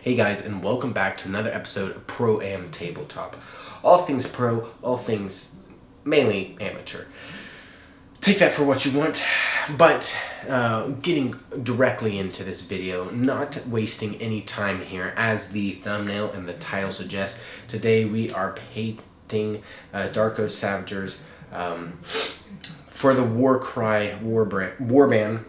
Hey guys, and welcome back to another episode of Pro Am Tabletop. All things pro, all things mainly amateur. Take that for what you want, but getting directly into this video, not wasting any time here, as the thumbnail and the title suggest. Today we are painting Darkoath Savagers for the WarCry warband.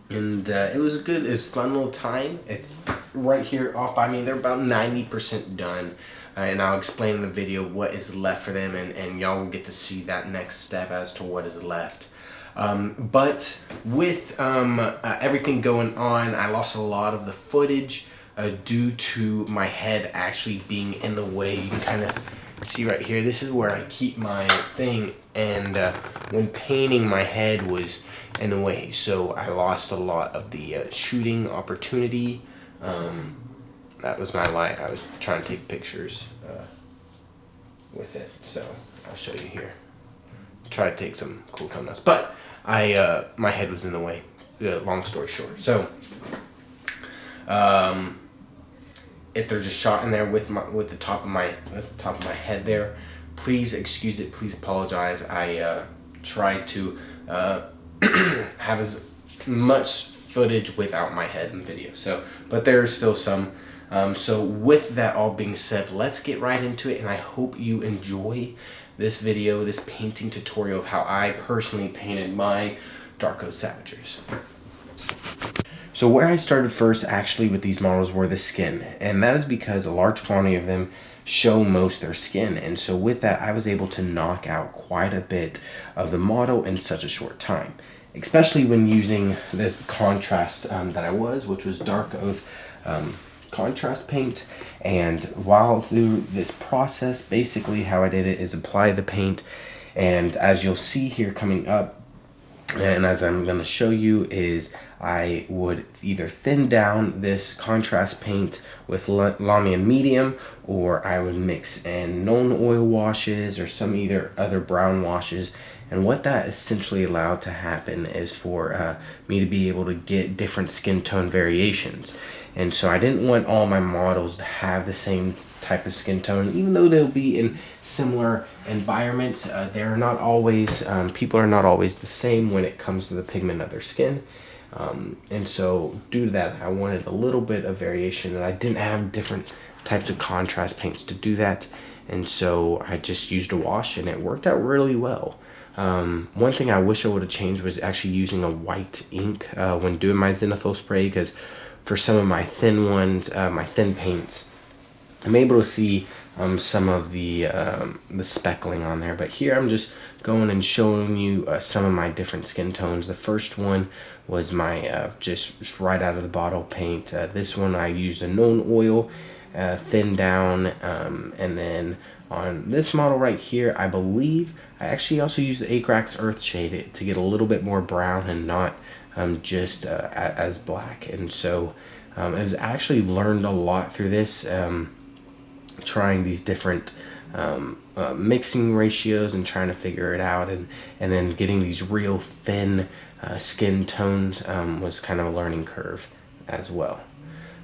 And it was a fun little time. It's right here off by me. They're about 90% done. And I'll explain in the video what is left for them. And y'all will get to see that next step as to what is left. But with everything going on, I lost a lot of the footage due to my head actually being in the way. You can kind of see right here. This is where I keep my thing. And when painting, my head was in the way, so I lost a lot of the shooting opportunity. That was my light. I was trying to take pictures with it, so I'll show you here. Try to take some cool thumbnails, but my head was in the way. Long story short, so if there's a shot in there with the top of my head there, please excuse it. Please apologize. I tried to have as much footage without my head in the video. So, but there's still some. So with that all being said, let's get right into it, and I hope you enjoy this video, this painting tutorial of how I personally painted my Darkoath Savagers. So where I started first actually with these models were the skin, and that is because a large quantity of them show most their skin, and so with that I was able to knock out quite a bit of the model in such a short time, especially when using the contrast that I was, which was Darkoath contrast paint. And while through this process, basically how I did it is apply the paint, and as you'll see here coming up, and as I'm going to show you, is I would either thin down this contrast paint with Lamian medium, or I would mix in known oil washes or some either other brown washes. And what that essentially allowed to happen is for me to be able to get different skin tone variations. And so I didn't want all my models to have the same type of skin tone, even though they'll be in similar environments. They're not always, people are not always the same when it comes to the pigment of their skin. And so due to that, I wanted a little bit of variation, and I didn't have different types of contrast paints to do that. And so I just used a wash, and it worked out really well. One thing I wish I would have changed was actually using a white ink when doing my zenithal spray, because for some of my thin ones, my thin paints, I'm able to see some of the speckling on there. But here I'm just going and showing you some of my different skin tones. The first one was my just right out of the bottle paint. This one I used a known oil, thin down, and then on this model right here, I believe I actually also used the Agrax Earthshade to get a little bit more brown and not just as black. And so I was actually learned a lot through this, trying these different mixing ratios and trying to figure it out, and then getting these real thin skin tones was kind of a learning curve as well.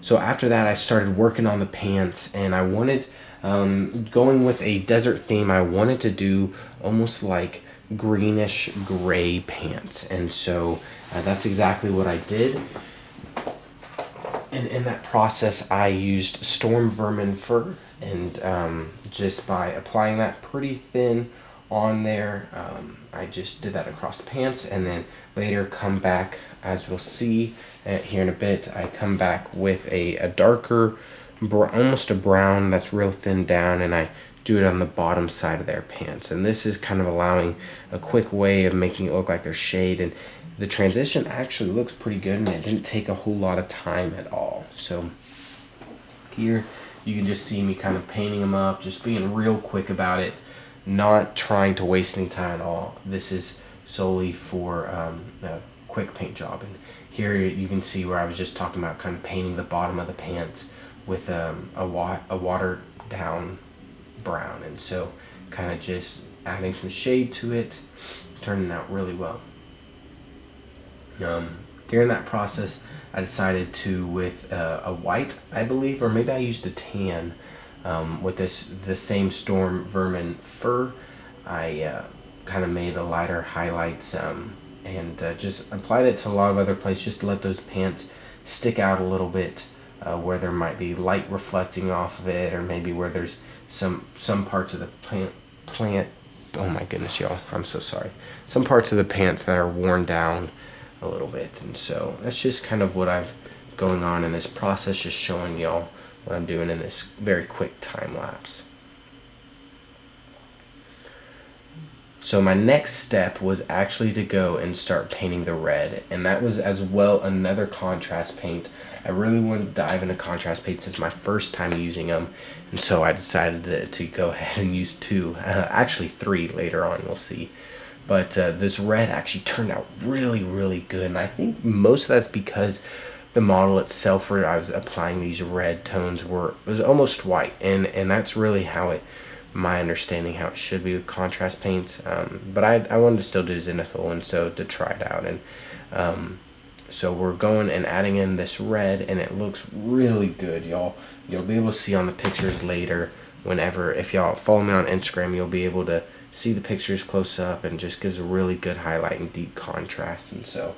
So after that, I started working on the pants, and I wanted, going with a desert theme, I wanted to do almost like greenish gray pants. And so that's exactly what I did. And in that process, I used storm vermin fur, and just by applying that pretty thin on there, I just did that across the pants, and then later come back, as we'll see here in a bit, I come back with a darker, almost a brown that's real thin down, and I do it on the bottom side of their pants. And this is kind of allowing a quick way of making it look like they're shade, and the transition actually looks pretty good, and it didn't take a whole lot of time at all. So here you can just see me kind of painting them up, just being real quick about it, not trying to waste any time at all. This is solely for a quick paint job. And here you can see where I was just talking about kind of painting the bottom of the pants with a watered down brown, and so kind of just adding some shade to it, turning out really well. During that process, I decided to, with a white, I believe, or maybe I used a tan, with the same storm vermin fur. I kind of made a lighter highlights, and just applied it to a lot of other places just to let those pants stick out a little bit, where there might be light reflecting off of it, or maybe where there's some parts of the plant. Oh my goodness, y'all, I'm so sorry. Some parts of the pants that are worn down a little bit. And so that's just kind of what I've going on in this process, just showing y'all what I'm doing in this very quick time lapse. So my next step was actually to go and start painting the red, and that was as well another contrast paint. I really wanted to dive into contrast paints. This is my first time using them, and so I decided to go ahead and use two, actually three later on, we'll see. But this red actually turned out really, really good, and I think most of that's because the model itself, where I was applying these red tones, was almost white, and that's really how it, my understanding, how it should be with contrast paints. But I wanted to still do zenithal, and so to try it out, and so we're going and adding in this red, and it looks really good, y'all. You'll be able to see on the pictures later, whenever, if y'all follow me on Instagram, you'll be able to see the pictures close up, and just gives a really good highlight and deep contrast. And so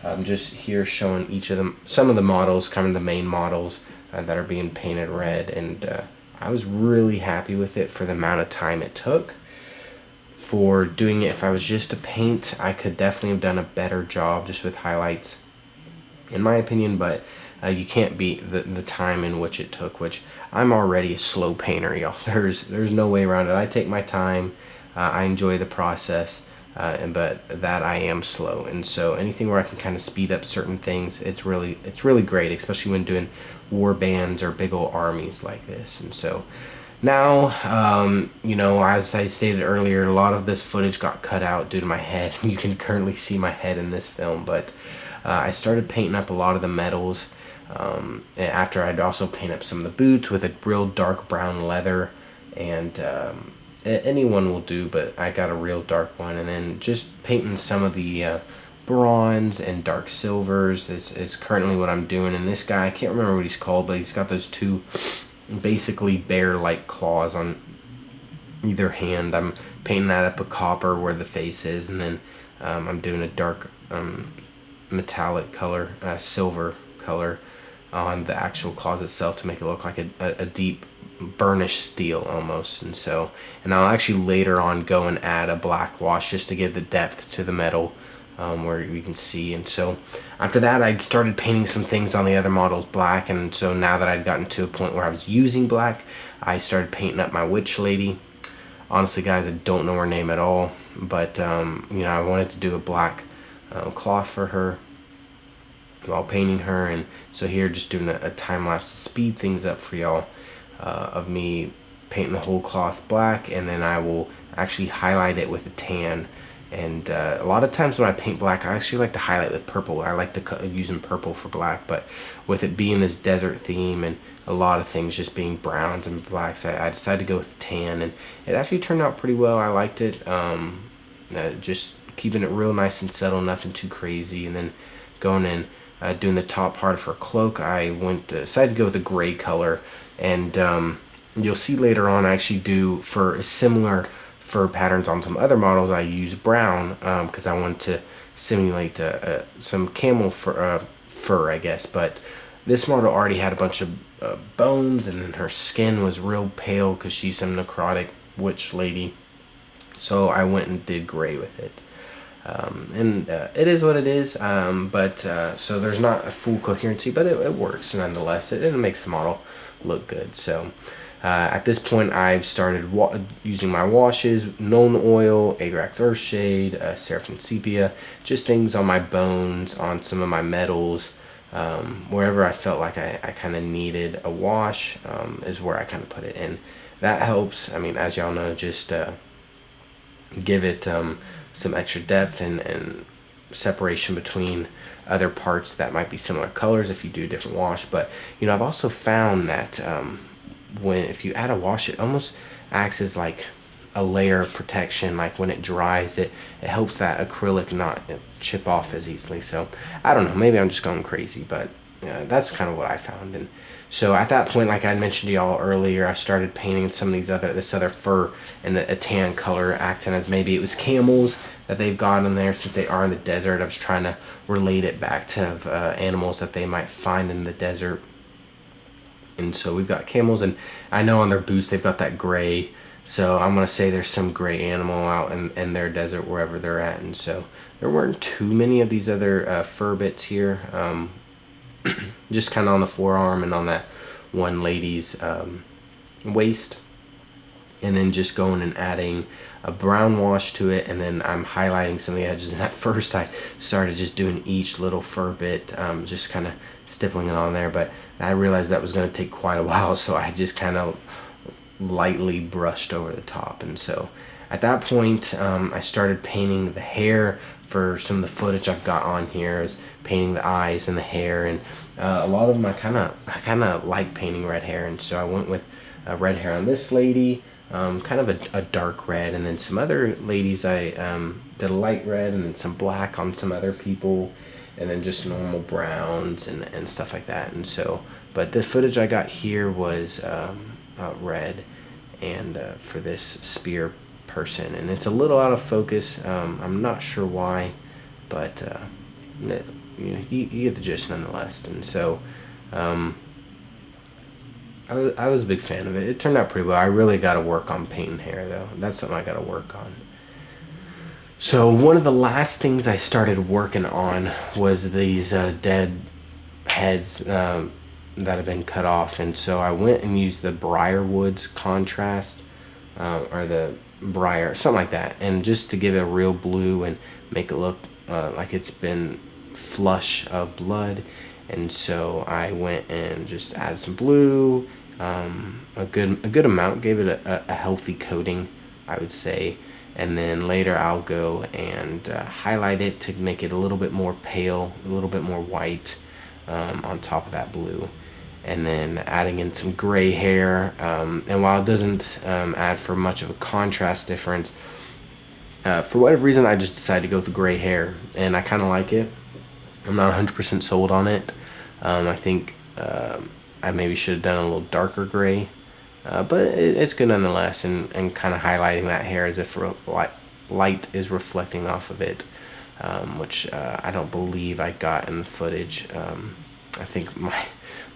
I'm just here showing each of them, some of the models, kind of the main models that are being painted red, and I was really happy with it for the amount of time it took for doing it. If I was just to paint, I could definitely have done a better job just with highlights, in my opinion, but you can't beat the time in which it took, which I'm already a slow painter, y'all. There's no way around it. I take my time. I enjoy the process, but that I am slow, and so anything where I can kind of speed up certain things, it's really great, especially when doing war bands or big old armies like this. And so now, you know, as I stated earlier, a lot of this footage got cut out due to my head. You can currently see my head in this film, but I started painting up a lot of the metals. After I'd also paint up some of the boots with a real dark brown leather, and anyone will do, but I got a real dark one. And then just painting some of the bronze and dark silvers is currently what I'm doing. And this guy, I can't remember what he's called, but he's got those two basically bear-like claws on either hand. I'm painting that up a copper where the face is, and then I'm doing a dark metallic color, silver color on the actual claws itself to make it look like a deep burnished steel almost. And so, and I'll actually later on go and add a black wash just to give the depth to the metal, where you can see. And so after that, I started painting some things on the other models black, and so now that I'd gotten to a point where I was using black, I started painting up my witch lady. Honestly, guys, I don't know her name at all, but you know, I wanted to do a black cloth for her while painting her. And so here, just doing a time lapse to speed things up for y'all, of me painting the whole cloth black, and then I will actually highlight it with a tan. And a lot of times when I paint black, I actually like to highlight with purple. I like to using purple for black, but with it being this desert theme and a lot of things just being browns and blacks, I decided to go with tan, and it actually turned out pretty well. I liked it. Just keeping it real nice and subtle, nothing too crazy. And then going in, doing the top part of her cloak, I decided to go with a gray color. And you'll see later on, I actually do, for similar fur patterns on some other models, I use brown, because I wanted to simulate some camel fur, I guess. But this model already had a bunch of bones, and then her skin was real pale because she's some necrotic witch lady. So I went and did gray with it. And it is what it is, but so there's not a full coherency, but it works nonetheless. It makes the model look good. So at this point, I've started using my washes: Nuln Oil, Agrax Earthshade, Seraphim Sepia, just things on my bones, on some of my metals, wherever I felt like I kind of needed a wash, is where I kind of put it. And that helps. I mean, as y'all know, just give it some extra depth and separation between other parts that might be similar colors if you do a different wash. But you know, I've also found that if you add a wash, it almost acts as like a layer of protection. Like when it dries, it helps that acrylic not chip off as easily. So I don't know, maybe I'm just going crazy, but that's kind of what I found. And so at that point, like I mentioned to y'all earlier, I started painting some of this other fur in a tan color, acting as maybe it was camels that they've got in there since they are in the desert. I was trying to relate it back to animals that they might find in the desert. And so we've got camels, and I know on their boots they've got that gray. So I'm going to say there's some gray animal out in their desert wherever they're at. And so there weren't too many of these other fur bits here. Just kind of on the forearm and on that one lady's waist. And then just going and adding a brown wash to it, and then I'm highlighting some of the edges. And at first I started just doing each little fur bit, just kind of stippling it on there, but I realized that was going to take quite a while, so I just kind of lightly brushed over the top. And so at that point, I started painting the hair. For some of the footage I've got on here is painting the eyes and the hair, and a lot of them I kind of like painting red hair, and so I went with red hair on this lady, kind of a dark red, and then some other ladies I did a light red, and then some black on some other people, and then just normal browns and stuff like that. And so, but the footage I got here was red, and for this spear person, and it's a little out of focus. I'm not sure why, but you get the gist nonetheless. And so I was a big fan of it. It turned out pretty well. I really got to work on painting hair though. That's something I got to work on. So one of the last things I started working on was these dead heads that have been cut off, and so I went and used the Briarwood's contrast, or the briar, something like that, and just to give it a real blue and make it look like it's been flush of blood. And so I went and just added some blue, a good amount, gave it a healthy coating, I would say. And then later I'll go and highlight it to make it a little bit more pale, a little bit more white on top of that blue. And then adding in some gray hair, and while it doesn't add for much of a contrast difference, for whatever reason I just decided to go with the gray hair, and I kind of like it. I'm not 100% sold on it. I think I maybe should have done a little darker gray, but it's good nonetheless, and kind of highlighting that hair as if light is reflecting off of it, which I don't believe I got in the footage. I think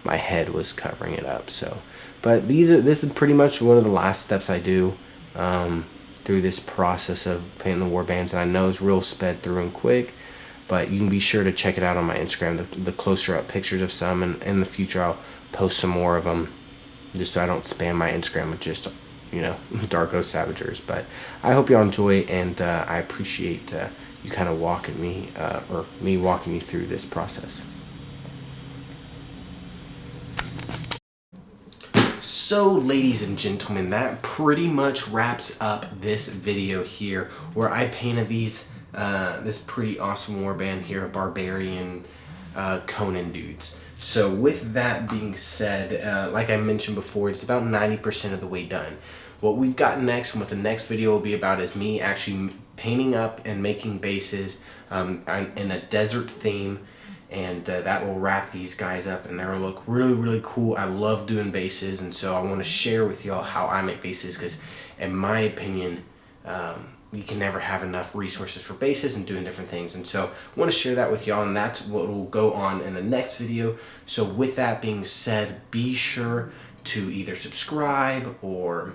my head was covering it up. So, but this is pretty much one of the last steps I do through this process of painting the warbands, and I know it's real sped through and quick, but you can be sure to check it out on my Instagram, the closer up pictures of some, and in the future I'll post some more of them, just so I don't spam my Instagram with just, Darkoath Savagers. But I hope y'all enjoy, and I appreciate you kind of walking me, or me walking you through this process. So ladies and gentlemen, that pretty much wraps up this video here, where I painted these this pretty awesome warband here, Barbarian Conan dudes. So with that being said, like I mentioned before, it's about 90% of the way done. What we've got next, and what the next video will be about, is me actually painting up and making bases in a desert theme. And that will wrap these guys up, and they'll look really, really cool. I love doing bases, and so I want to share with y'all how I make bases, because in my opinion, you can never have enough resources for bases and doing different things. And so I want to share that with y'all, and that's what will go on in the next video. So with that being said, be sure to either subscribe or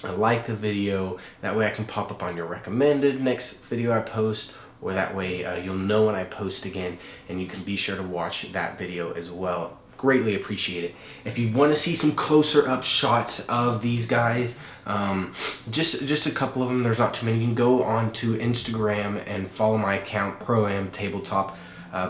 like the video. That way I can pop up on your recommended next video I post, or that way you'll know when I post again, and you can be sure to watch that video as well. Greatly appreciate it. If you want to see some closer up shots of these guys, just a couple of them, there's not too many, you can go on to Instagram and follow my account, Pro-Am Tabletop.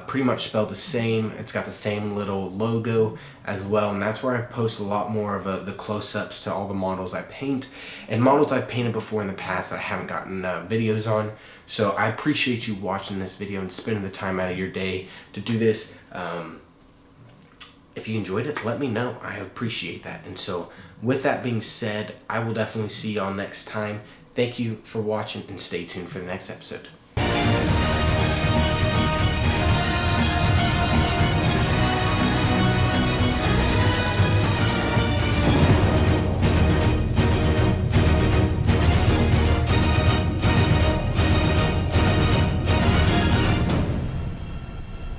Pretty much spelled the same. It's got the same little logo as well, and that's where I post a lot more of the close-ups to all the models I paint, and models I've painted before in the past that I haven't gotten videos on. So I appreciate you watching this video and spending the time out of your day to do this. If you enjoyed it, let me know. I appreciate that. And so with that being said, I will definitely see y'all next time. Thank you for watching, and stay tuned for the next episode.